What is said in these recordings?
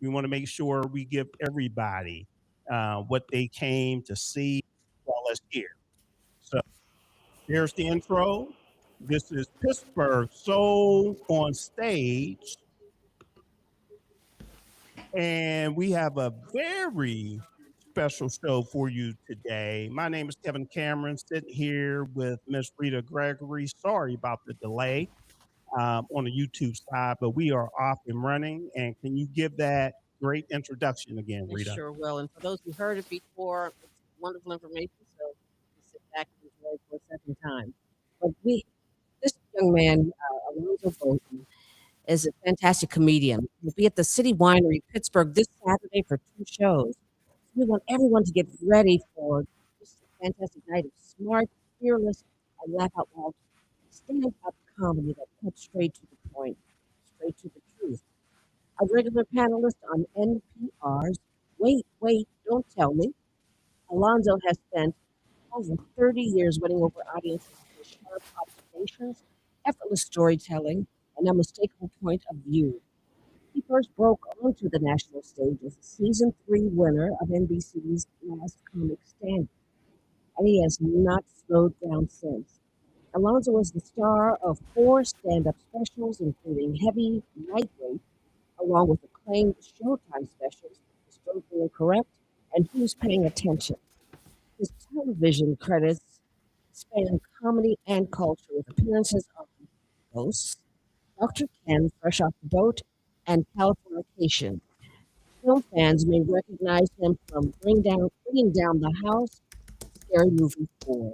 We want to make sure we give everybody what they came to see while as hear. So here's the intro. This is Pittsburgh Soul on stage, and we have a very special show for you today. My name is Kevin Cameron, sitting here with Miss Rita Gregory. Sorry about the delay on the YouTube side, but we are off and running. And can you give that great introduction again, I Rita? sure will. And for those who heard it before, it's wonderful information. So you sit back and enjoy it for a second time. But this young man, Alonzo Bodden, is a fantastic comedian. He'll be at the City Winery Pittsburgh this Saturday for 2 shows. So we want everyone to get ready for this fantastic night of smart, fearless, and laugh out loud, stand-up comedy that cuts straight to the point, straight to the truth. A regular panelist on NPR's Wait, Don't Tell Me, Alonzo has spent over 30 years winning over audiences with sharp observations, effortless storytelling, and unmistakable point of view. He first broke onto the national stage as a season 3 winner of NBC's Last Comic Standing, and he has not slowed down since. Alonzo is the star of 4 stand-up specials, including Heavy Lightweight, along with acclaimed Showtime specials, Historically Incorrect, and Who's Paying Attention. His television credits span comedy and culture with appearances on Ghosts, Dr. Ken, Fresh Off the Boat, and Californication. Film fans may recognize him from Bringing Down the House, Scary Movie 4.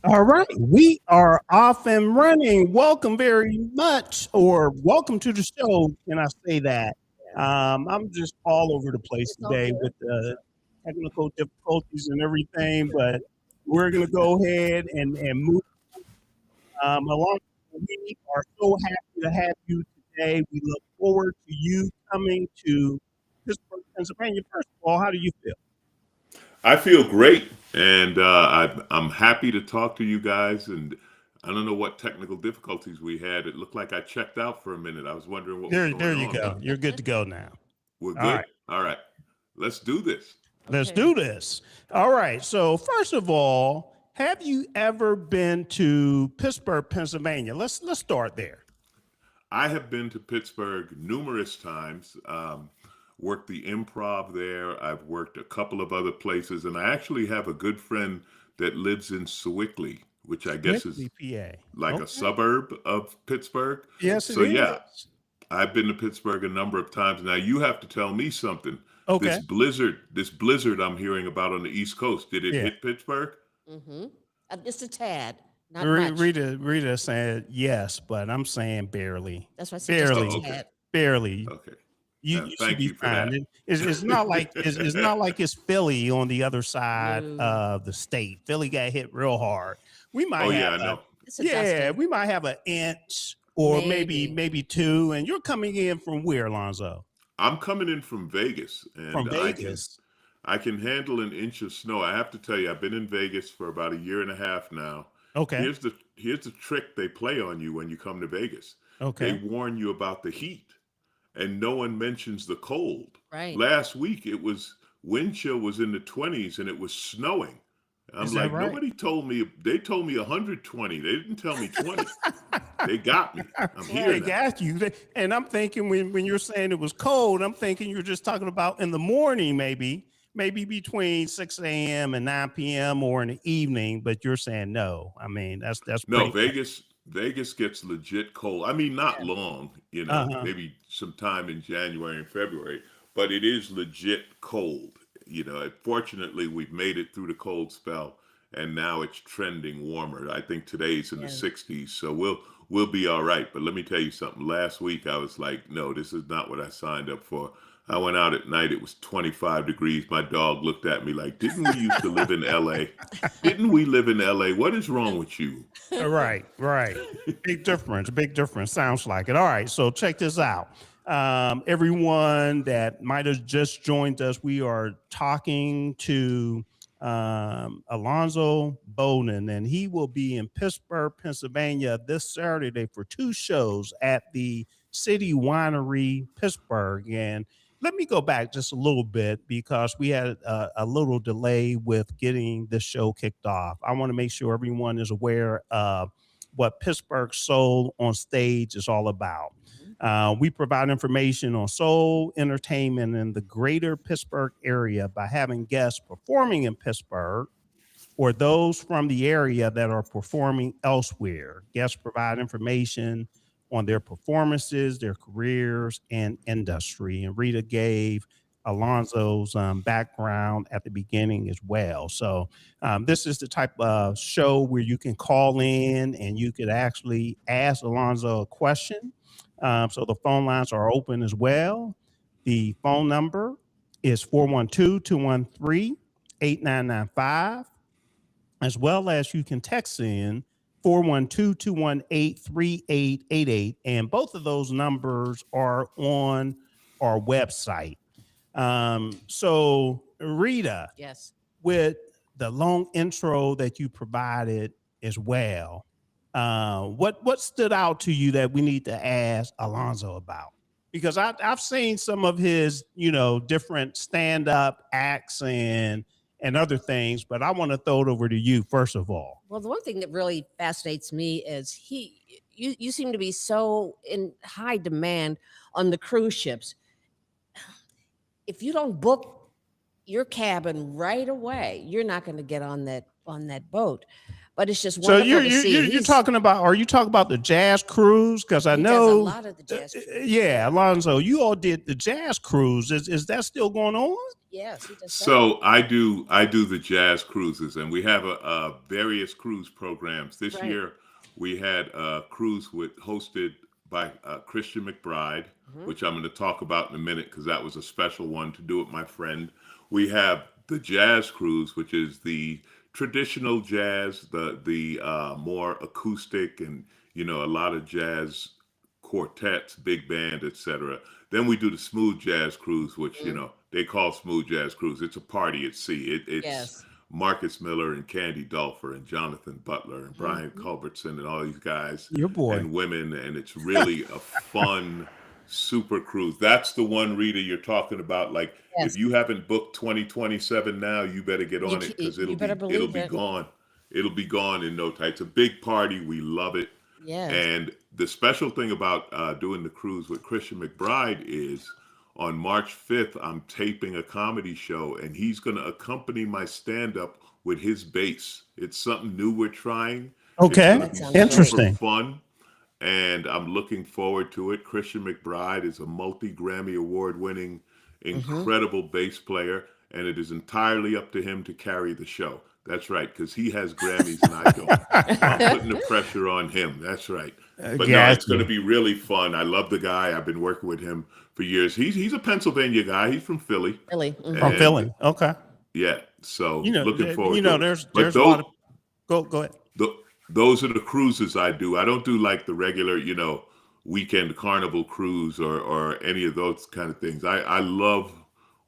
All right, we are off and running. Welcome very much, or welcome to the show. Can I say that? I'm just all over the place today with the technical difficulties and everything, but we're going to go ahead and move along. We are so happy to have you today. We look forward to you coming to Pittsburgh, Pennsylvania. First of all, how do you feel? I feel great, and I'm happy to talk to you guys. And I don't know what technical difficulties we had. It looked like I checked out for a minute. I was wondering what was going on. There you go. You're good to go now. We're good. All right. Let's do this. Let's do this. All right. So first of all, have you ever been to Pittsburgh, Pennsylvania? Let's start there. I have been to Pittsburgh numerous times. Worked the Improv there. I've worked a couple of other places, and I actually have a good friend that lives in Sewickley, which I guess is PA. like a suburb of Pittsburgh. Yes, so yeah, I've been to Pittsburgh a number of times. Now you have to tell me something. Okay. This blizzard I'm hearing about on the East Coast, did it hit Pittsburgh? Mm-hmm. Just a tad. Not much. Rita said yes, but I'm saying barely. That's what I said. Barely. Just a tad. Barely. Okay. You thank you for that. It's not like it's Philly on the other side of the state. Philly got hit real hard. We might I know. We might have an inch or maybe 2. And you're coming in from where, Alonzo? I'm coming in from Vegas. And from Vegas. I can handle an inch of snow. I have to tell you, I've been in Vegas for about a year and a half now. Okay. Here's the trick they play on you when you come to Vegas. Okay. They warn you about the heat, and no one mentions the cold. Right. Last week wind chill was in the 20s and it was snowing. I'm like, right? Nobody told me. They told me 120. They didn't tell me 20. They got me. I'm here. They got you. And I'm thinking when you're saying it was cold, I'm thinking you're just talking about in the morning, maybe between 6 a.m. and 9 p.m. or in the evening. But you're saying no. I mean, that's no. Vegas gets legit cold. I mean, not long. Maybe sometime in January and February, but it is legit cold. Fortunately, we've made it through the cold spell, and now it's trending warmer. I think today's in the 60s, so we'll be all right. But let me tell you something. Last week, I was like, no, this is not what I signed up for. I went out at night. It was 25 degrees. My dog looked at me like, didn't we used to live in L.A.? Didn't we live in L.A.? What is wrong with you? Right. Big difference. Sounds like it. All right, so check this out. Everyone that might have just joined us, we are talking to Alonzo Bodden, and he will be in Pittsburgh, Pennsylvania this Saturday for 2 shows at the City Winery Pittsburgh. And let me go back just a little bit because we had a little delay with getting the show kicked off. I want to make sure everyone is aware of what Pittsburgh Soul on Stage is all about. We provide information on soul entertainment in the greater Pittsburgh area by having guests performing in Pittsburgh or those from the area that are performing elsewhere. Guests provide information on their performances, their careers, and industry. And Rita gave Alonzo's background at the beginning as well. So this is the type of show where you can call in and you could actually ask Alonzo a question. So the phone lines are open as well. The phone number is 412-213-8995, as well as you can text in 412-218-3888. And both of those numbers are on our website. So Rita, Yes. with the long intro that you provided as well, what stood out to you that we need to ask Alonzo about? Because I've seen some of his, different stand-up acts and other things, but I want to throw it over to you first of all. Well, the one thing that really fascinates me is you seem to be so in high demand on the cruise ships. If you don't book your cabin right away, you're not going to get on that boat. But it's just wonderful to see. You're talking about, are you talking about the jazz cruise? Because I know does a lot of the jazz cruise. Yeah, Alonzo, you all did the jazz cruise. Is that still going on? Yes, he does. So I do the jazz cruises, and we have a various cruise programs. This year we had a cruise hosted by Christian McBride, which I'm going to talk about in a minute because that was a special one to do with my friend. We have the jazz cruise, which is the traditional jazz, the more acoustic and a lot of jazz quartets, big band, etc. Then we do the smooth jazz cruise, which they call smooth jazz cruise. It's a party at sea. It's Marcus Miller and Candy Dulfer and Jonathan Butler and Brian Culbertson and all these guys, your boy, and women, and it's really a fun super cruise. That's the one, Rita, you're talking about. Like, if you haven't booked 2027 now, you better get on it because it'll be gone. It'll be gone in no time. It's a big party. We love it. Yes. And the special thing about doing the cruise with Christian McBride is on March 5th, I'm taping a comedy show, and he's going to accompany my stand-up with his bass. It's something new we're trying. Okay, interesting. Fun. And I'm looking forward to it. Christian McBride is a multi-Grammy award-winning, incredible bass player, and it is entirely up to him to carry the show. That's right, because he has Grammys and I don't. I'm putting the pressure on him. That's right. But no, it's going to be really fun. I love the guy. I've been working with him for years. He's a Pennsylvania guy. He's from Philly. From Philly. Okay. Yeah. So looking forward to it. There's a lot of... Go ahead. Those are the cruises I do. I don't do like the regular, weekend carnival cruise or any of those kind of things. I love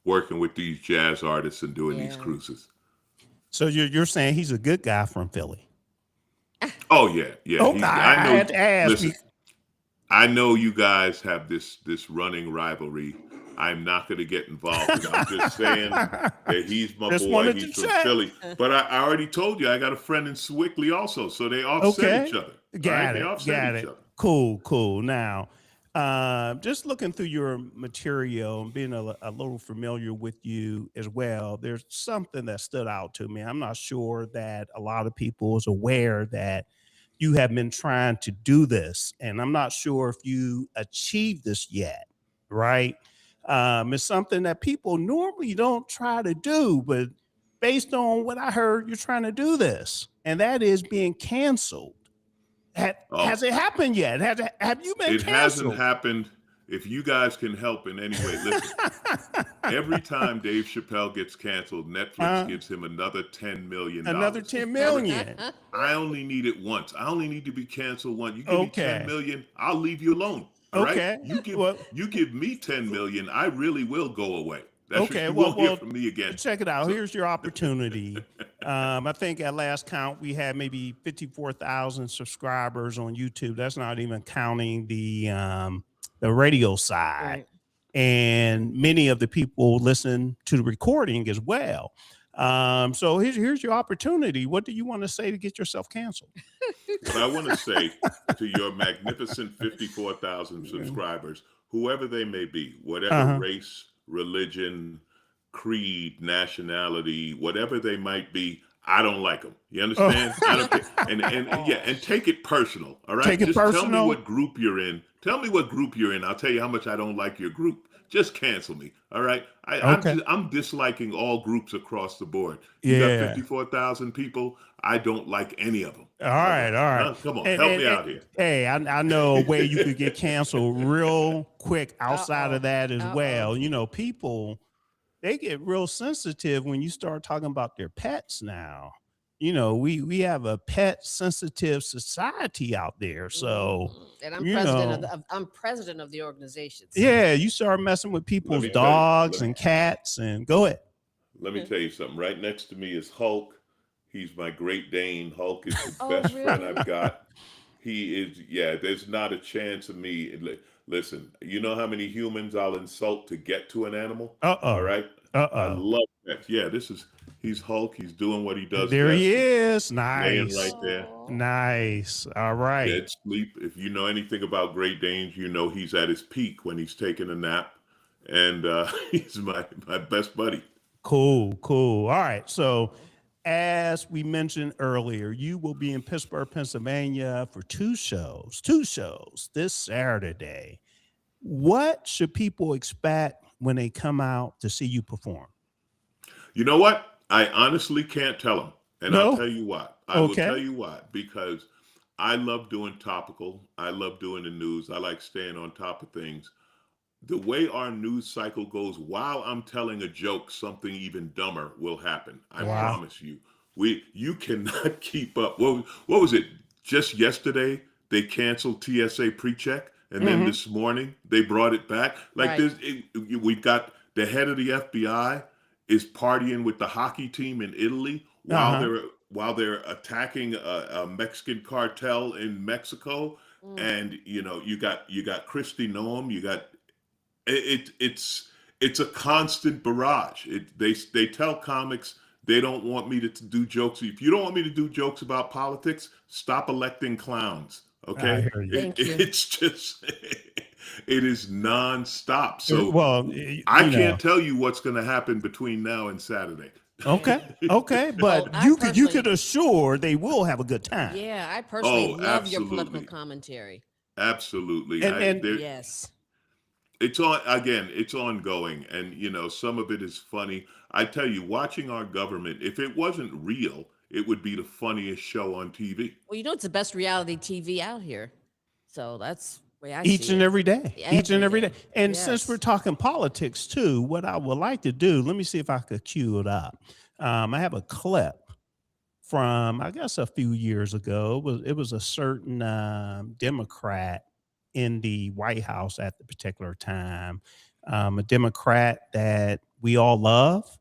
working with these jazz artists and doing these cruises. So you're saying he's a good guy from Philly? Oh yeah. Okay, I had to ask. Listen, I know you guys have this running rivalry. I'm not going to get involved. I'm just saying that he's my boy. He's from Philly. But I already told you I got a friend in Sewickley also, so they offset each other. Got it. Cool. Now, just looking through your material and being a little familiar with you as well, there's something that stood out to me. I'm not sure that a lot of people is aware that you have been trying to do this, and I'm not sure if you achieved this yet, right? It's something that people normally don't try to do, but based on what I heard, you're trying to do this, and that is being canceled. Has it happened yet? Have you been canceled? It hasn't happened. If you guys can help in any way, listen. Every time Dave Chappelle gets canceled, Netflix gives him another $10 million. Another $10 million. I only need it once. I only need to be canceled once. You give me $10 million, I'll leave you alone. Okay. Right? You give me $10 million, I really will go away. That's you won't hear from me again. Check it out. Here's your opportunity. I think at last count we had maybe 54,000 subscribers on YouTube. That's not even counting the the radio side. Right. And many of the people listen to the recording as well. So here's your opportunity. What do you want to say to get yourself canceled? What I want to say to your magnificent 54,000 subscribers, whoever they may be, whatever race, religion, creed, nationality, whatever they might be, I don't like them. You understand? I don't care. And take it personal. All right. Take it personal. Tell me what group you're in. Tell me what group you're in. I'll tell you how much I don't like your group. Just cancel me. All right. I'm disliking all groups across the board. You got 54,000 people. I don't like any of them. All right. Come on, help me out here. Hey, I know a way you could get canceled real quick outside of that as well. You know, people, they get real sensitive when you start talking about their pets now. You know, we have a pet sensitive society out there. So, and I'm president of the organization. So. Yeah, you start messing with people's dogs and cats, and go ahead. Let me tell you something. Right next to me is Hulk. He's my Great Dane. Hulk is the best friend I've got. He is, there's not a chance of me. Listen, you know how many humans I'll insult to get to an animal? All right? I love that. Yeah, he's Hulk. He's doing what he does. There best. He is. Nice. Right there. Nice. All right. Dead sleep. If you know anything about Great Danes, you know he's at his peak when he's taking a nap. And he's my best buddy. Cool. All right. So, as we mentioned earlier, you will be in Pittsburgh, Pennsylvania for two shows this Saturday. What should people expect when they come out to see you perform? You know what? I honestly can't tell them. And I'll tell you why. I will tell you why. Because I love doing topical. I love doing the news. I like staying on top of things. The way our news cycle goes, while I'm telling a joke, something even dumber will happen. I promise you. You cannot keep up. What was it? Just yesterday, they canceled TSA PreCheck. And then this morning, they brought it back. Like this, we've got the head of the FBI is partying with the hockey team in Italy while they're attacking a Mexican cartel in Mexico. And you got Kristi Noem. You got it's a constant barrage. They tell comics they don't want me to do jokes. If you don't want me to do jokes about politics, stop electing clowns. Okay, it's just it is nonstop. So I can't tell you what's going to happen between now and Saturday. Okay, but you could assure they will have a good time. Yeah, I personally love your political commentary. Absolutely, yes. It's ongoing, and some of it is funny. I tell you, watching our government, if it wasn't real, it would be the funniest show on TV. Well, it's the best reality TV out here. So that's the way I Each and every day. And since we're talking politics too, what I would like to do, let me see if I could cue it up. I have a clip from, I guess, a few years ago. It was a certain Democrat in the White House at the particular time, a Democrat that we all love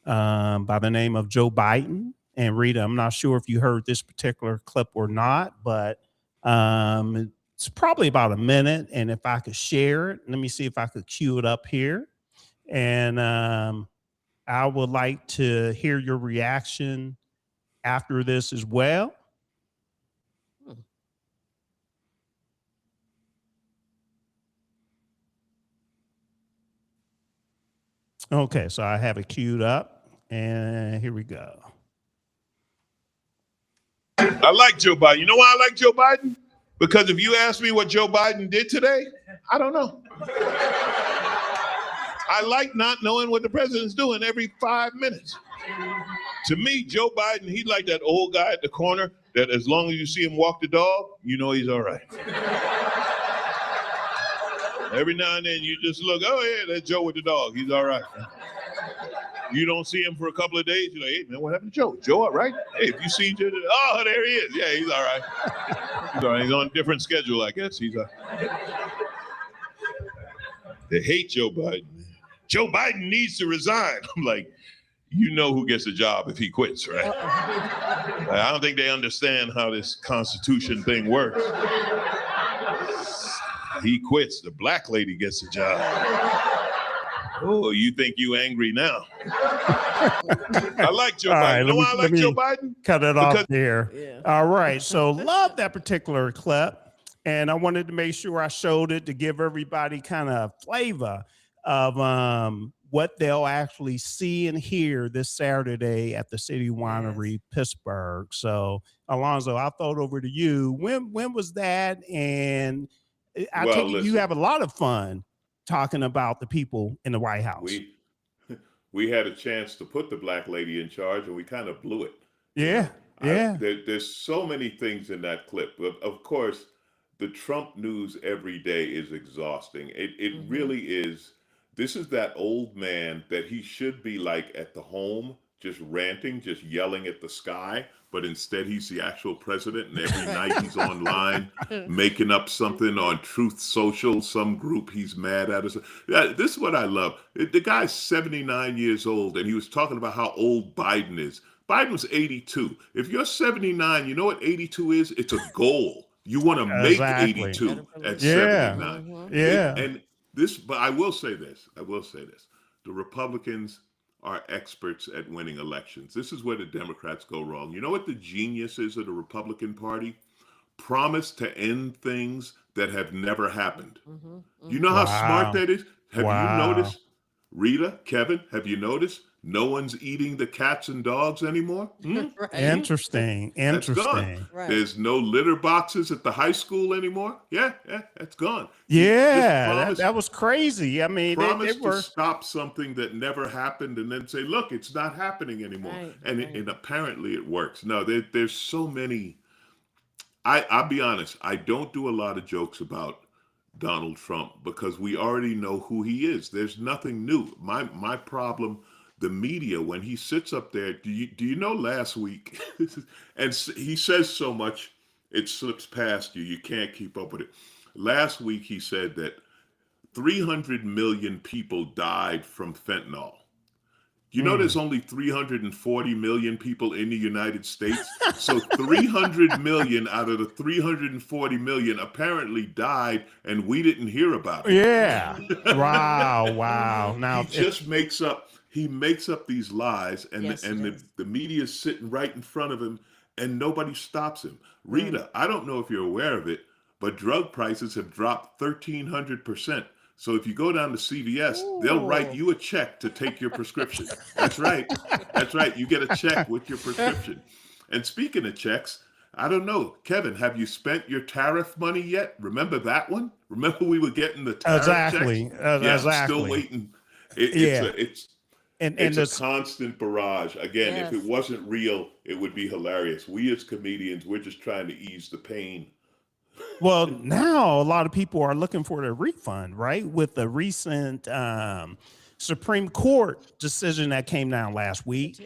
by the name of Joe Biden. And Rita, I'm not sure if you heard this particular clip or not, but it's probably about a minute. And if I could share it, let me see if I could cue it up here. And I would like to hear your reaction after this as well. Okay, so I have it queued up, and here we go. I like Joe Biden. You know why I like Joe Biden? Because if you ask me what Joe Biden did today, I don't know. I like not knowing what the president's doing every 5 minutes. To me, Joe Biden, he's like that old guy at the corner that as long as you see him walk the dog, you know he's all right. Every now and then you just look, oh yeah, that's Joe with the dog. He's all right. You don't see him for a couple of days. You're like, hey man, what happened to Joe? Joe, all right? Hey, if you see Joe, oh, there he is. Yeah, he's all right. He's all right. He's on a different schedule, I guess. He's They hate Joe Biden. Joe Biden needs to resign. I'm like, you know who gets a job if he quits, right? I don't think they understand how this Constitution thing works. he quits. The black lady gets the job. Oh, you think you angry now? I like Joe Biden. You know why I like Joe Biden? Cut it off there. Yeah. All right. So love that particular clip. And I wanted to make sure I showed it to give everybody kind of flavor of what they'll actually see and hear this Saturday at the City Winery Pittsburgh. So Alonzo, I'll throw it over to you. When was that? And I take it you have a lot of fun talking about the people in the White House. We had a chance to put the black lady in charge, and we kind of blew it. Yeah, yeah. There's so many things in that clip. Of course, the Trump news every day is exhausting. It really is. This is that old man that he should be like at the home, just ranting, just yelling at the sky. But instead, he's the actual president, and every night he's online making up something on Truth Social, some group he's mad at us. This is what I love. The guy's 79 years old, and he was talking about how old Biden is. Biden was 82. If you're 79, you know what 82 is? It's a goal. You want to make 82 at 79. Yeah. And this, but I will say this. The Republicans are experts at winning elections. This is where the Democrats go wrong. You know what the genius is of the Republican Party? Promise to end things that have never happened. You know how smart that is? Have you noticed, Rita, Kevin, have you noticed no one's eating the cats and dogs anymore? Right. Interesting. That's gone. Right. There's no litter boxes at the high school anymore. Yeah, that's gone. Yeah, that was crazy. I mean, promise they were to stop something that never happened and then say, look, it's not happening anymore. Right, and apparently it works. No, there's so many. I'll be honest, I don't do a lot of jokes about Donald Trump because we already know who he is. There's nothing new. My problem, the media, when he sits up there, do you know last week, and he says so much, it slips past you. You can't keep up with it. Last week, he said that 300 million people died from fentanyl. You know, there's only 340 million people in the United States. So 300 million out of the 340 million apparently died, and we didn't hear about it. Yeah. Wow. Now he makes up these lies, and the media is sitting right in front of him, and nobody stops him. Rita, I don't know if you're aware of it, but drug prices have dropped 1,300%. So if you go down to CVS, they'll write you a check to take your prescription. That's right. You get a check with your prescription. And speaking of checks, I don't know, Kevin, have you spent your tariff money yet? Remember that one? Remember we were getting the tariff checks? Exactly. I'm still waiting. It's a constant barrage. Again, if it wasn't real, it would be hilarious. We as comedians, we're just trying to ease the pain. Well, now a lot of people are looking for their refund, right? With the recent Supreme Court decision that came down last week,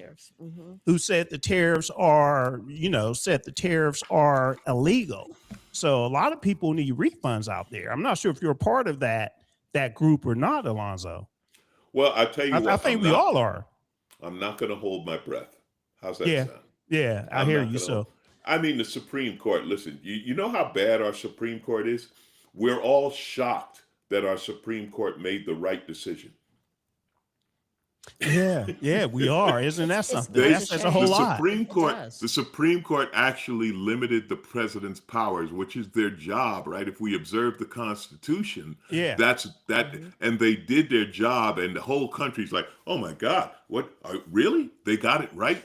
who said the tariffs are illegal. So a lot of people need refunds out there. I'm not sure if you're a part of that group or not, Alonzo. Well, I tell you what, I think we all are. I'm not going to hold my breath. How's that sound? Yeah, I hear you. So. I mean, the Supreme Court, listen, you know how bad our Supreme Court is? We're all shocked that our Supreme Court made the right decision. Yeah, we are. Isn't that something? That's a whole lot. The Supreme Court actually limited the president's powers, which is their job, right? If we observe the Constitution, and they did their job, and the whole country's like, oh my God, really? They got it right?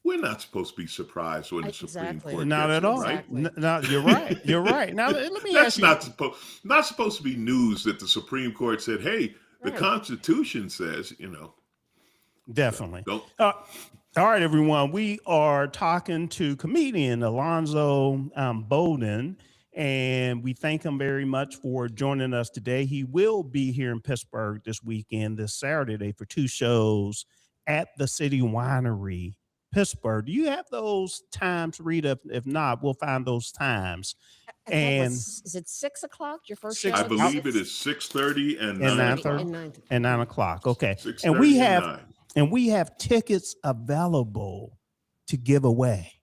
We're not supposed to be surprised when the Supreme Court not gets at all. Right? No, you're right. You're right. Now let me ask you. That's not supposed to be news that the Supreme Court said, "Hey, the Constitution says," Definitely. All right, everyone. We are talking to comedian Alonzo Bodden, and we thank him very much for joining us today. He will be here in Pittsburgh this weekend, this Saturday, for 2 shows at the City Winery Pittsburgh. Do you have those times, Rita? If not, we'll find those times. And is it 6 o'clock? Your first show? I believe it is 6:30 and 9:30. And 9 o'clock. Okay. And we have tickets available to give away.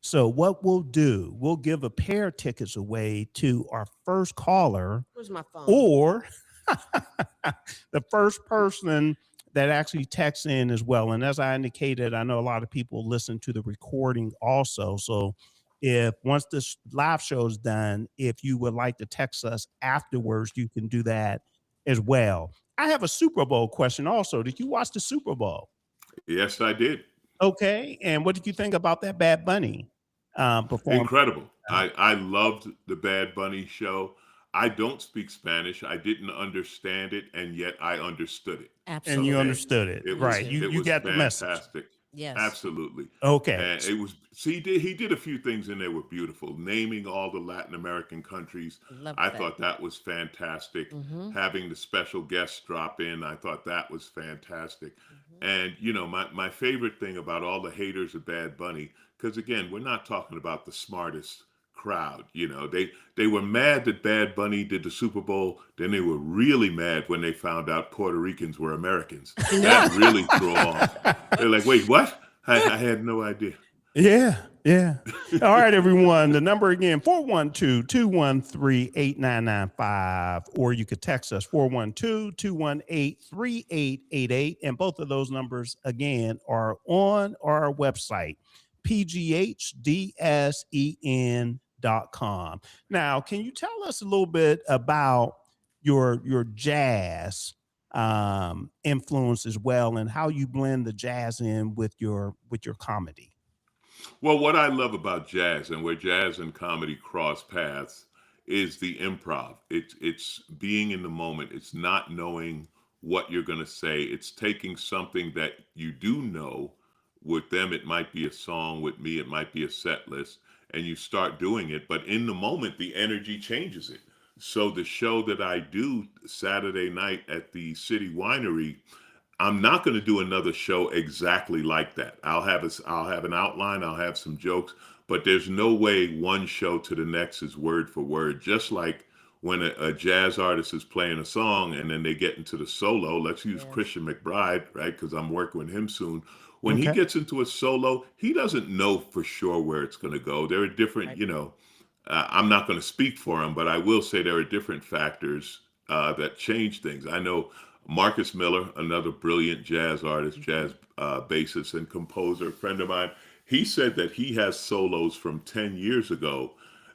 So what we'll do, we'll give a pair of tickets away to our first caller Where's my phone? or the first person that actually texts in as well. And as I indicated, I know a lot of people listen to the recording also. So if once this live show is done, if you would like to text us afterwards, you can do that as well. I have a Super Bowl question also. Did you watch the Super Bowl? Yes, I did. Okay. And what did you think about that Bad Bunny performance? Incredible. I loved the Bad Bunny show. I don't speak Spanish. I didn't understand it, and yet I understood it. And you Absolutely. understood it. Right. You Was got the message. fantastic. Yes. Absolutely. Okay. And it was, see, he did a few things in there were beautiful. Naming all the Latin American countries. Loved I that. thought that was fantastic. Mhm. Having the special guests drop in, I thought that was fantastic. Mhm. And, you know, my favorite thing about all the haters of Bad Bunny, because again, we're not talking about the smartest crowd. You know, they were mad that Bad Bunny did the Super Bowl. Then they were really mad when they found out Puerto Ricans were Americans. That really threw them off. They're like, wait, what? I had no idea. Yeah. All right, everyone. The number again, 412-213-8995, or you could text us 412-218-3888. And both of those numbers again are on our website, pghdsen.com. Now, can you tell us a little bit about your jazz influence as well, and how you blend the jazz in with your comedy? Well, what I love about jazz and where jazz and comedy cross paths is the improv. It's being in the moment. It's not knowing what you're going to say. It's taking something that you do know. With them, it might be a song. With me, it might be a set list. And you start doing it. But in the moment, the energy changes it. So the show that I do Saturday night at the City Winery, I'm not going to do another show exactly like that. I'll have an outline, I'll have some jokes, but there's no way one show to the next is word for word. Just like when a jazz artist is playing a song and then they get into the solo. Let's use Christian McBride, right? Because I'm working with him soon. When he gets into a solo, he doesn't know for sure where it's going to go. There are different, you know, I'm not going to speak for him, but I will say there are different factors that change things. I know Marcus Miller, another brilliant jazz artist, jazz bassist and composer, a friend of mine, he said that he has solos from 10 years ago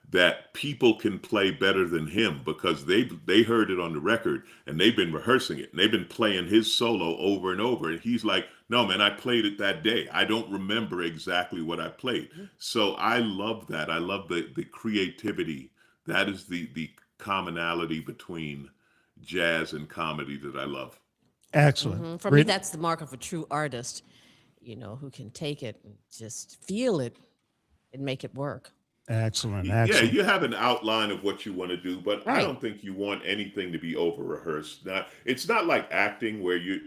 that people can play better than him because they heard it on the record and they've been rehearsing it and they've been playing his solo over and over. And he's like, no, man, I played it that day. I don't remember exactly what I played. So I love that. I love the creativity. That is the commonality between jazz and comedy that I love. Excellent. Mm-hmm. For me, that's the mark of a true artist, you know, who can take it and just feel it and make it work. Excellent. Yeah, you have an outline of what you want to do, but Right. I don't think you want anything to be over rehearsed. Now, it's not like acting where you're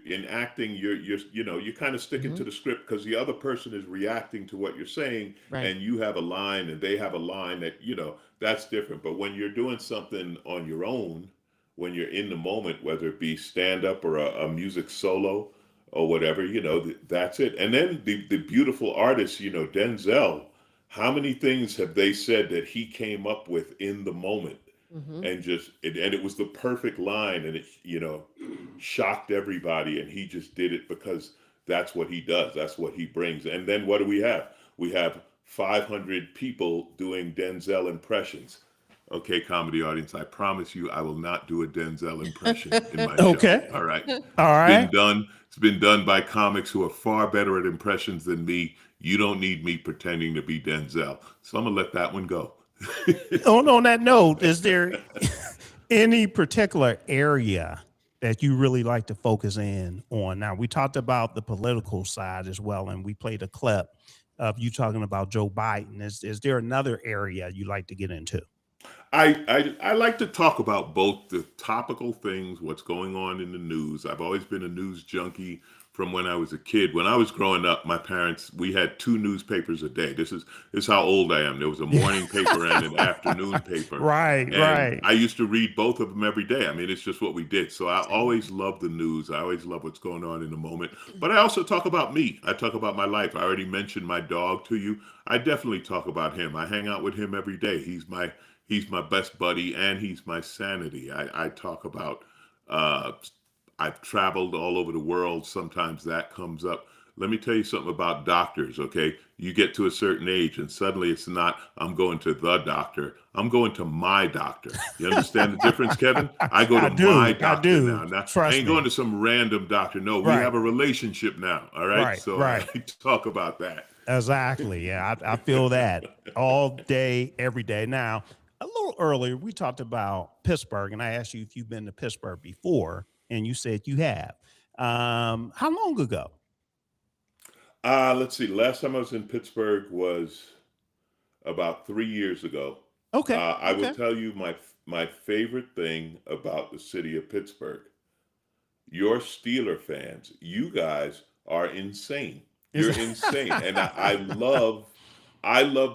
kind of sticking to the script because the other person is reacting to what you're saying, and you have a line and they have a line that, you know, that's different. But when you're doing something on your own, when you're in the moment, whether it be stand up or a music solo or whatever, you know, that's it. And then the beautiful artists, you know, Denzel, how many things have they said that he came up with in the moment and it was the perfect line and it, you know, shocked everybody and he just did it because that's what he does. That's what he brings. And then what do we have? We have 500 people doing Denzel impressions. Okay, comedy audience, I promise you I will not do a Denzel impression in my show. Okay. All right. All right. It's been done by comics who are far better at impressions than me. You don't need me pretending to be Denzel. So I'm going to let that one go. On that note, is there any particular area that you really like to focus in on? Now, we talked about the political side as well, and we played a clip of you talking about Joe Biden. Is there another area you like to get into? I like to talk about both the topical things, what's going on in the news. I've always been a news junkie from when I was a kid. When I was growing up, my parents, we had two newspapers a day. This is how old I am. There was a morning paper and an afternoon paper. Right, And right. I used to read both of them every day. I mean, it's just what we did. So I always love the news. I always love what's going on in the moment. But I also talk about me. I talk about my life. I already mentioned my dog to you. I definitely talk about him. I hang out with him every day. He's my best buddy and he's my sanity. I talk about, uh, I've traveled all over the world. Sometimes that comes up. Let me tell you something about doctors, okay? You get to a certain age and suddenly it's not, I'm going to the doctor. I'm going to my doctor. You understand the difference, Kevin? I go to my doctor now. Now, I Trust ain't me. going to some random doctor. No, we Right. have a relationship now, all right? Right, So right. I talk about that. Exactly. Yeah, I feel that all day, every day. Now, a little earlier, we talked about Pittsburgh, and I asked you if you've been to Pittsburgh before, and you said you have. How long ago? Let's see. Last time I was in Pittsburgh was about 3 years ago. Okay. I will Okay. tell you my favorite thing about the city of Pittsburgh. Your Steeler fans, you guys are insane. Is You're it- insane, and I love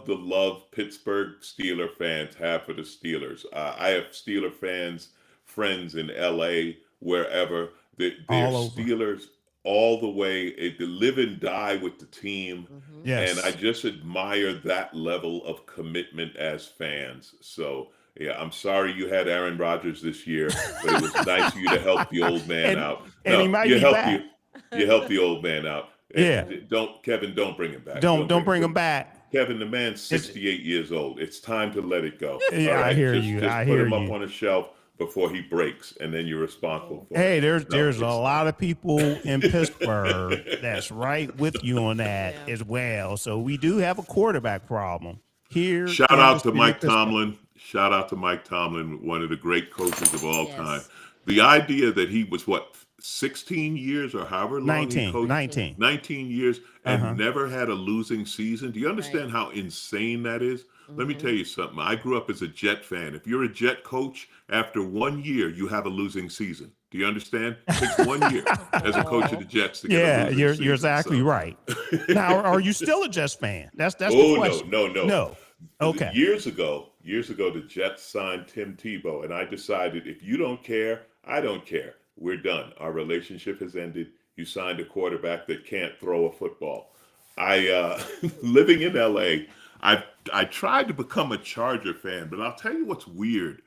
the love Pittsburgh Steeler fans have for the Steelers. I have Steeler fans, friends in LA, wherever. They're All over. Steelers all the way. They live and die with the team. And I Yes. just admire that level of commitment as fans. So, yeah, I'm sorry you had Aaron Rodgers this year, but it was nice of you to help the old man and out. and he No, might you be helped back. you helped the old man out. Yeah. Don't Kevin, don't bring him back. Don't bring him back. Kevin, the man's It's- 68 years old. It's time to let it go. Yeah, All I right, hear just, you. Just I put hear him up you. on a shelf before he breaks, and then you're responsible for Hey, it. there's a it's lot of people in Pittsburgh that's right with you on that as well. So we do have a quarterback problem here Shout in the out to city of Mike Pittsburgh. Tomlin. Shout out to Mike Tomlin, one of the great coaches of all Yes. time. The idea that he was 16 years or however long he 19, coached, 19. 19 years and Uh-huh. never had a losing season. Do you understand how insane that is? Let me tell you something. I grew up as a Jet fan. If you're a Jet coach, after 1 year, you have a losing season. Do you understand? It takes 1 year as a coach of the Jets to get a Yeah, losing you're season. exactly So- right. Now, are you still a Jets fan? That's the Oh, question. no. No. Okay. Years ago, the Jets signed Tim Tebow, and I decided if you don't care, I don't care. We're done. Our relationship has ended. You signed a quarterback that can't throw a football. Living in LA, I tried to become a Charger fan, but I'll tell you what's weird.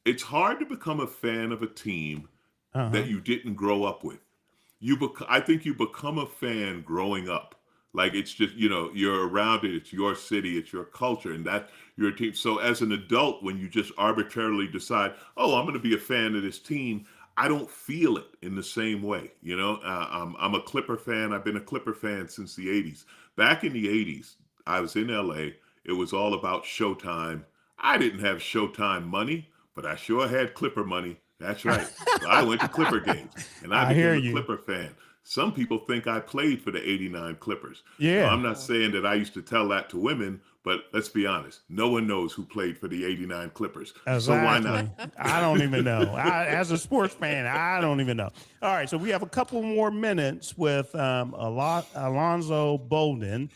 It's hard to become a fan of a team Uh-huh. that you didn't grow up with. I think you become a fan growing up. Like it's just, you're around it, it's your city, it's your culture, and that your team. So as an adult, when you just arbitrarily decide, oh, I'm going to be a fan of this team, I don't feel it in the same way. I'm a Clipper fan. I've been a Clipper fan since the 80s. Back in the 80s, I was in LA. It was all about Showtime. I didn't have Showtime money, but I sure had Clipper money. That's right. So I went to Clipper games, and I hear became a you. Clipper fan. Some people think I played for the '89 Clippers. Yeah. Now, I'm not saying that I used to tell that to women, but let's be honest. No one knows who played for the '89 Clippers. So why not? Exactly. I don't even know. As a sports fan, I don't even know. All right, so we have a couple more minutes with Alonzo Bodden.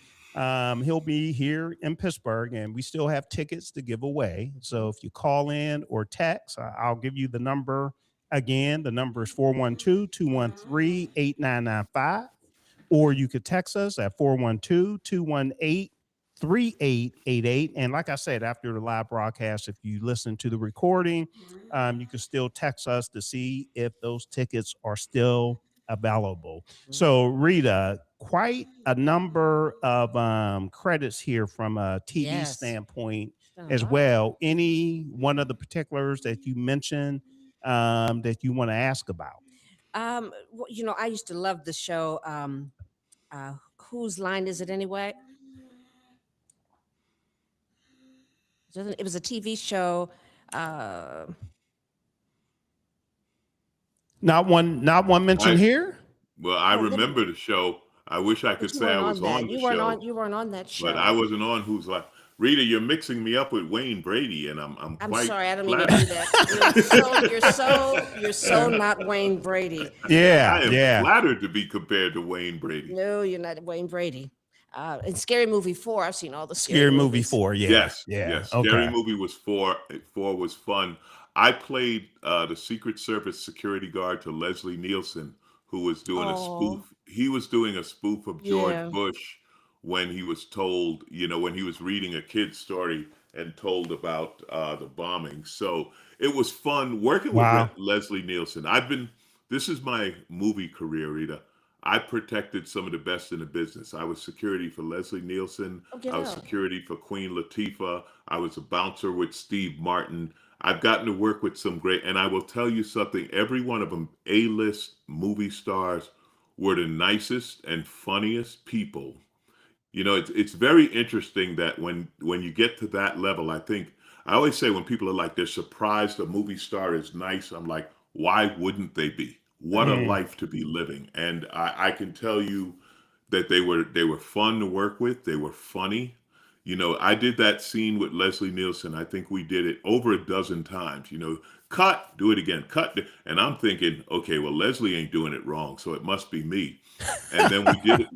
He'll be here in Pittsburgh, and we still have tickets to give away. So if you call in or text, I'll give you the number again. The number is 412-213-8995. Or you could text us at 412-218-3888. And like I said, after the live broadcast, if you listen to the recording, you can still text us to see if those tickets are still available. So Rita, quite a number of credits here from a TV Yes. standpoint Done a as lot. well. Any one of the particulars that you mentioned that you want to ask about? I used to love the show. Whose line is it anyway? It was a TV show. Not one mentioned I- here. Well, I Oh, yeah. remember the show. I wish I could But you say I weren't was on that. on the You show, weren't on that show. but I wasn't on Who's Line. Rita, you're mixing me up with Wayne Brady, and I'm I'm quite sorry, I don't mean to flattered. do that. You're so not Wayne Brady. Yeah, I am yeah. flattered to be compared to Wayne Brady. No, you're not Wayne Brady. In Scary Movie 4, I've seen all the Scary Movie movies. 4. Yeah, Yes, yeah. yes. Scary Okay. Movie was four. Four was fun. I played the Secret Service security guard to Leslie Nielsen, who was doing a Oh, spoof. He was doing a spoof of George yeah. Bush when he was told, when he was reading a kid's story and told about the bombing. So it was fun working with Wow. Leslie Nielsen. This is my movie career, Rita. I protected some of the best in the business. I was security for Leslie Nielsen. Oh, get I was out. security for Queen Latifah. I was a bouncer with Steve Martin. I've gotten to work with some great, and I will tell you something, every one of them, A-list movie stars, were the nicest and funniest people. It's very interesting that when you get to that level, I always say when people are like they're surprised a movie star is nice, I'm like, why wouldn't they be? What a Mm. life to be living. And I can tell you that they were fun to work with. They were funny. I did that scene with Leslie Nielsen. I think we did it over a dozen times. Cut, do it again, cut. And I'm thinking, okay, well, Leslie ain't doing it wrong, so it must be me. And then we did it.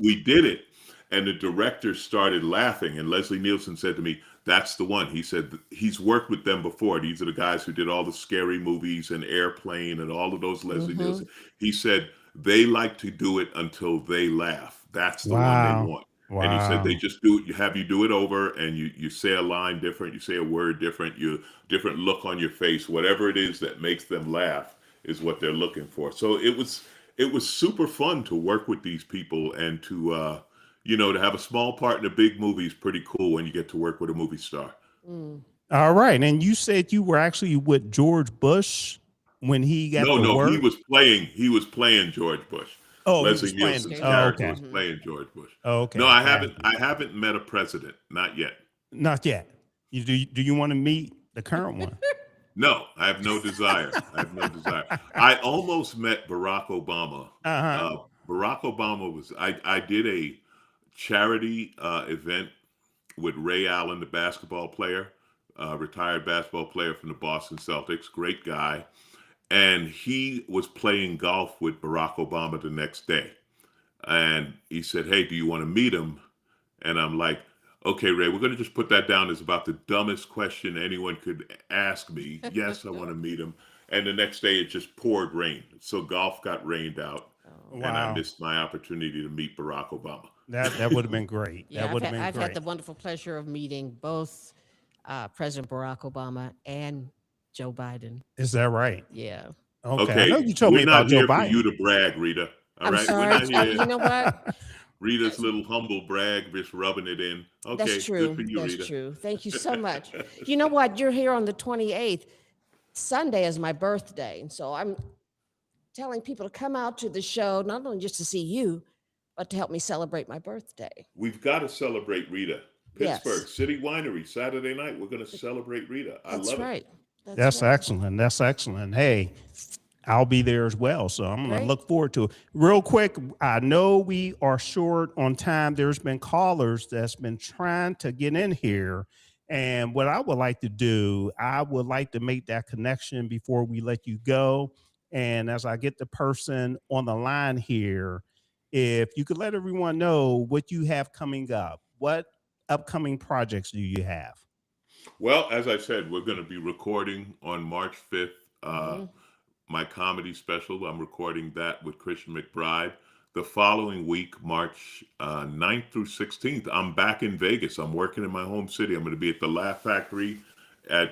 We did it. And the director started laughing. And Leslie Nielsen said to me, that's the one. He said he's worked with them before. These are the guys who did all the scary movies and Airplane and all of those Leslie Mm-hmm. Nielsen. He said they like to do it until they laugh. That's the one they Wow. want. And he said they Wow. just do it. You have you do it over, and you say a line different, you say a word different, you different look on your face, whatever it is that makes them laugh is what they're looking for. So it was super fun to work with these people and to have a small part in a big movie is pretty cool when you get to work with a movie star. Mm. All right. And you said you were actually with George Bush when he got No, the no, he work. was playing George Bush. Oh, he Leslie was playing. Nielsen's Okay. Oh, character okay. was playing George Bush. Oh, No, okay. I Got haven't you. I haven't met a president, not yet. Not yet. Do you want to meet the current one? No, I have no desire. I have no desire. I almost met Barack Obama. Uh-huh. Barack Obama I did a charity event with Ray Allen, the basketball player, retired basketball player from the Boston Celtics, great guy. And he was playing golf with Barack Obama the next day. And he said, hey, do you want to meet him? And I'm like, okay, Ray, we're going to just put that down as about the dumbest question anyone could ask me. Yes, I want to meet him. And the next day it just poured rain. So golf got rained out. Oh. And I Wow. missed my opportunity to meet Barack Obama. That would have been great. Yeah, That would have been I've had great. the wonderful pleasure of meeting both President Barack Obama and Joe Biden. Is that right? Yeah. Okay. I know Okay, you told me we're not about Joe here for you Biden. to brag, Rita. All I'm right, we're sorry. not here. You know what? Rita's little humble brag, just rubbing it in. Okay, That's good true. for you, That's Rita. true. Thank you so much. You know what? You're here on the 28th. Sunday is my birthday. And so I'm telling people to come out to the show, not only just to see you, but to help me celebrate my birthday. We've got to celebrate Rita. Pittsburgh, Yes, City Winery, Saturday night. We're going to celebrate Rita. I that's love it. right. That's right. excellent. That's excellent. Hey, I'll be there as well. So I'm going to Great. look forward to it. Real quick, I know we are short on time. There's been callers that's been trying to get in here. And what I would like to do, I would like to make that connection before we let you go. And as I get the person on the line here, if you could let everyone know what you have coming up, what upcoming projects do you have? Well, as I said, we're going to be recording on March 5th. Mhm. My comedy special. I'm recording that with Christian McBride. The following week, March 9th through 16th, I'm back in Vegas. I'm working in my home city. I'm going to be at the Laugh Factory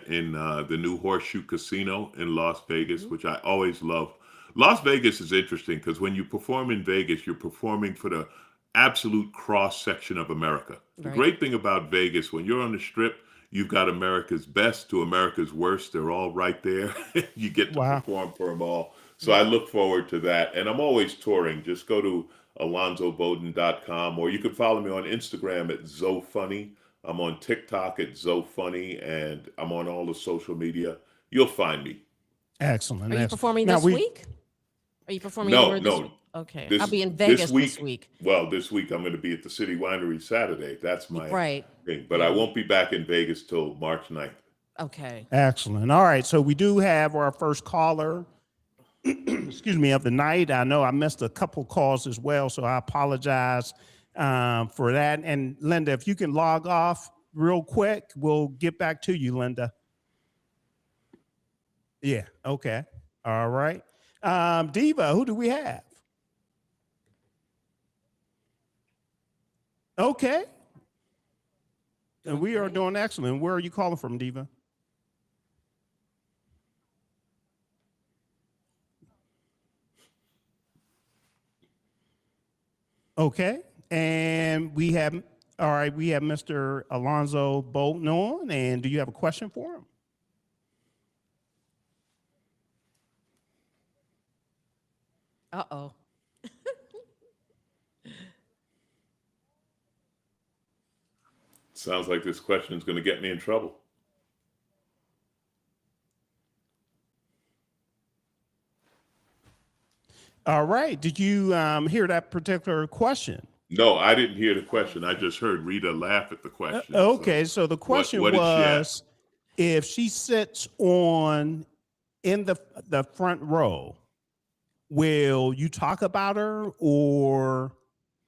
in the new Horseshoe Casino in Las Vegas, which I always love. Las Vegas is interesting because when you perform in Vegas, you're performing for the absolute cross section of America. The Right. great thing about Vegas, when you're on the strip, you've got America's best to America's worst. They're all right there. You get to Wow. perform for them all. So I look forward to that. And I'm always touring. Just go to alonzobodden.com, or you can follow me on Instagram at ZoFunny. I'm on TikTok at ZoFunny, and I'm on all the social media. You'll find me. Excellent. Are you Excellent. performing Now this week? Are you performing No, anywhere this no. week? Okay. I'll be in Vegas this week. Well, this week I'm going to be at the City Winery Saturday. That's my thing. But I won't be back in Vegas till March 9th. Okay. Excellent. All right. So we do have our first caller, excuse me, of the night. I know I missed a couple calls as well, so I apologize for that. And Linda, if you can log off real quick, we'll get back to you, Linda. Yeah. Okay. All right. Diva, who do we have? Okay. And we are doing excellent. Where are you calling from, Diva? Okay. And we have Mr. Alonzo Bodden on. And do you have a question for him? Uh-oh. Sounds like this question is going to get me in trouble. All right. Did you hear that particular question? No, I didn't hear the question. I just heard Rita laugh at the question. Okay. So the question was, if she sits in the front row, will you talk about her, or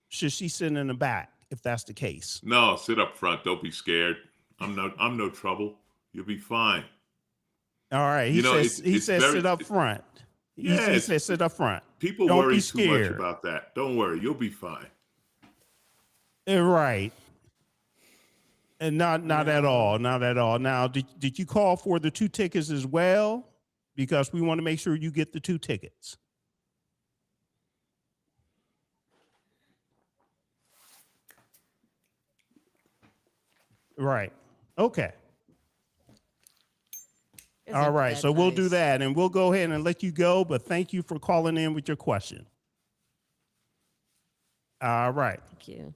should she sit in the back if that's the case? No, sit up front. Don't be scared. I'm no trouble. You'll be fine. All right. He says sit up front. He says sit up front. People worry too much about that. Don't worry. You'll be fine. Right. And not at all. Not at all. Now, did you call for the 2 tickets as well? Because we want to make sure you get the 2 tickets. Right. Okay. All right. So we'll do that, and we'll go ahead and let you go, but thank you for calling in with your question. All right. Thank you.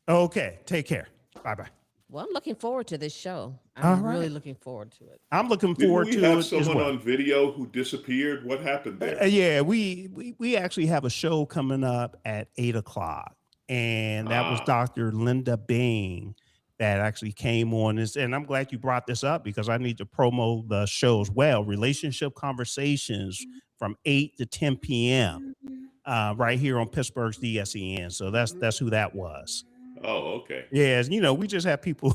Okay. Take care. Bye-bye. Well, I'm looking forward to this show. I'm really looking forward to it. I'm looking forward to it. Did we have someone on video who disappeared? What happened there? Yeah, we actually have a show coming up at 8:00, and that was Dr. Linda Bing that actually came on this. And I'm glad you brought this up because I need to promo the show as well. Relationship Conversations from 8 to 10 p.m. Right here on Pittsburgh's DSEN. So that's who that was. Oh, okay. Yes, we just have people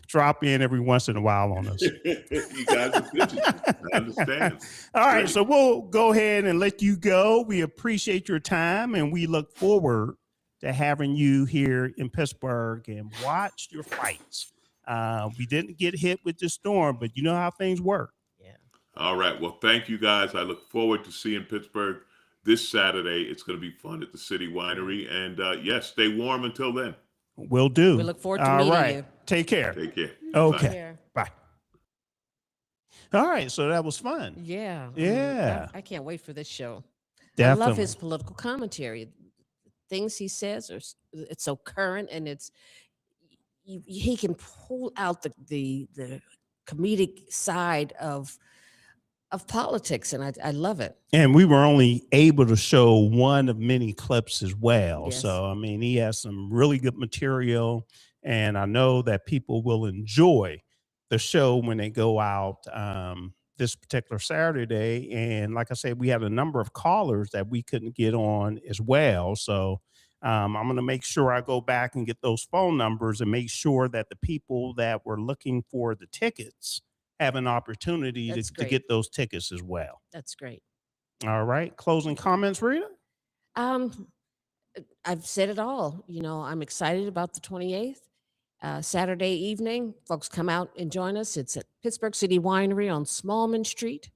drop in every once in a while on us. You guys are busy. I understand. All right, so we'll go ahead and let you go. We appreciate your time, and we look forward to having you here in Pittsburgh and watch your fights. We didn't get hit with the storm, but you know how things work. Yeah. All right. Well, thank you guys. I look forward to seeing Pittsburgh this Saturday. It's going to be fun at the City Winery. And yes, stay warm until then. Will do. We look forward to meeting you. Take care. Take care. Okay. Bye. All right. So that was fun. Yeah. Yeah. I can't wait for this show. Definitely. I love his political commentary. Things he says it's so current, and he can pull out the comedic side of politics, and I love it. And we were only able to show one of many clips as well. Yes. So, I mean, he has some really good material, and I know that people will enjoy the show when they go out this particular Saturday. And like I said, we had a number of callers that we couldn't get on as well. So I'm going to make sure I go back and get those phone numbers and make sure that the people that were looking for the tickets have an opportunity to get those tickets as well. That's great. All right. Closing comments, Rita? I've said it all. I'm excited about the 28th. Saturday evening, folks come out and join us. It's at Pittsburgh City Winery on Smallman Street.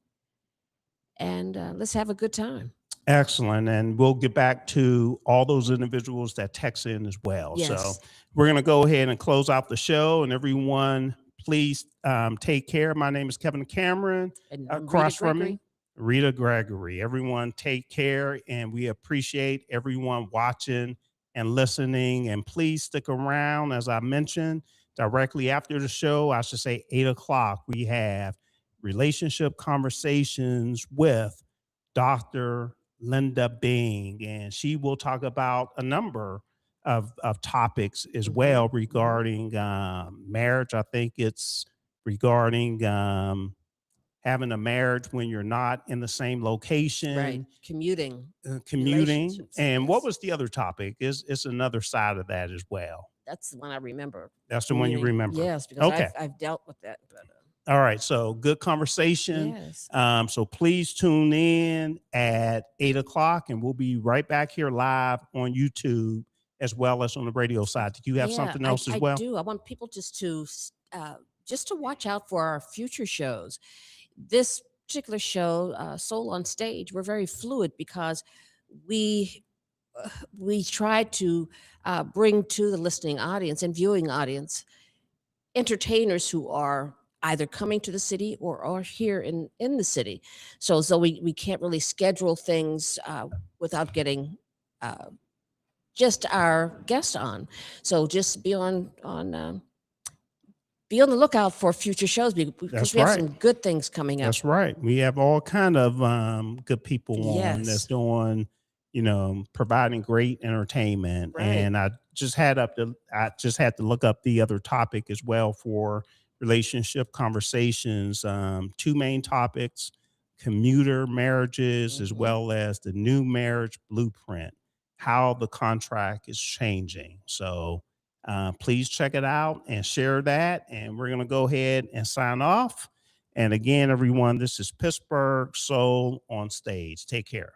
And let's have a good time. Excellent. And we'll get back to all those individuals that text in as well. Yes. So we're going to go ahead and close out the show. And everyone, please take care. My name is Kevin Cameron. And across from me, Rita Gregory. Everyone take care. And we appreciate everyone watching and listening. And please stick around. As I mentioned, directly after the show, I should say 8:00, we have Relationship Conversations with Dr. Linda Bing, and she will talk about a number of topics as Mhm. well regarding marriage. I think it's regarding having a marriage when you're not in the same Right. location, Commuting. commuting. Relationships, And what yes. was the other topic? Is another side of that as well. That's the one I remember. That's the one you Commuting. remember. Yes, because Okay. I've dealt with that. But All right. So good conversation. yes. So please tune in at 8 o'clock, and we'll be right back here live on YouTube as well as on the radio side. Did you have Yeah, something else as I well? do. I want people just to watch out for our future shows. This particular show, Soul on Stage, we're very fluid because we we try to bring to the listening audience and viewing audience entertainers who are either coming to the city or are here in the city. So we can't really schedule things without getting just our guest on. So just be on the lookout for future shows because That's we have right. some good things coming up. That's right. We have all kind of good people on that's Yes. doing, providing great entertainment. Right. And I just had to look up the other topic as well for relationship conversations. Two main topics: commuter marriages, as Mhm. well as the new marriage blueprint, how the contract is changing. So please check it out and share that. And we're going to go ahead and sign off. And again, everyone, this is Pittsburgh Soul on Stage. Take care.